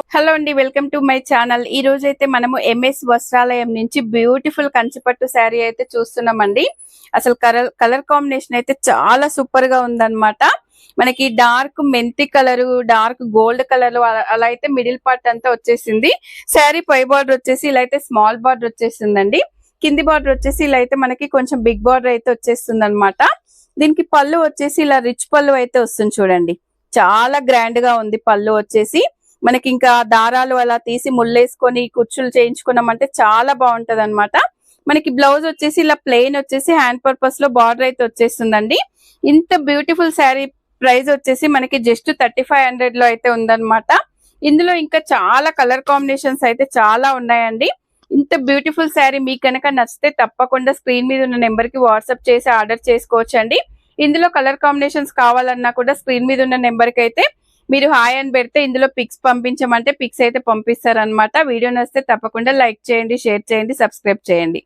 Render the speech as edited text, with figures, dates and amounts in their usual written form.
Hello అండి, welcome to my channel. ఈ రోజు అయితే మనము ఎంఎస్ వస్త్రాలయం నుంచి బ్యూటిఫుల్ కంచిపట్టు శారీ అయితే చూస్తున్నామండి. అసలు కలర్ కాంబినేషన్ అయితే చాలా సూపర్ గా ఉందన్నమాట. మనకి డార్క్ మెంతి కలర్, డార్క్ గోల్డ్ కలర్ అలా అయితే మిడిల్ పార్ట్ అంతా వచ్చేసింది. శారీ పై బార్డర్ వచ్చేసి ఇలా అయితే స్మాల్ బార్డర్ వచ్చేసిందండి. కింది బార్డర్ వచ్చేసి ఇలా అయితే మనకి కొంచెం బిగ్ బార్డర్ అయితే వచ్చేస్తుంది అనమాట. దీనికి పళ్ళు వచ్చేసి ఇలా రిచ్ పళ్ళు అయితే వస్తుంది చూడండి. చాలా గ్రాండ్ గా ఉంది పళ్ళు వచ్చేసి. మనకి ఇంకా దారాలు అలా తీసి ముళ్ళేసుకొని కుచ్చులు చేయించుకున్నామంటే చాలా బాగుంటది అనమాట. మనకి బ్లౌజ్ వచ్చేసి ఇలా ప్లెయిన్ వచ్చేసి హ్యాండ్ పర్పస్ లో బార్డర్ అయితే వచ్చేస్తుందండి. ఇంత బ్యూటిఫుల్ శారీ ప్రైస్ వచ్చేసి మనకి జస్ట్ 3500 లో అయితే ఉందన్నమాట. ఇందులో ఇంకా చాలా కలర్ కాంబినేషన్స్ అయితే చాలా ఉన్నాయండి. ఇంత బ్యూటిఫుల్ శారీ మీకు కనుక నచ్చితే తప్పకుండా స్క్రీన్ మీద ఉన్న నెంబర్ కి వాట్సాప్ చేసి ఆర్డర్ చేసుకోవచ్చండి. ఇందులో కలర్ కాంబినేషన్స్ కావాలన్నా కూడా స్క్రీన్ మీద ఉన్న నెంబర్ కి అయితే మీరు హాయ్ అని పెడితే ఇందులో పిక్స్ పంపించమంటే పిక్స్ అయితే పంపిస్తారనమాట. వీడియో నచ్చితే తప్పకుండా లైక్ చేయండి, షేర్ చేయండి, సబ్స్క్రైబ్ చేయండి.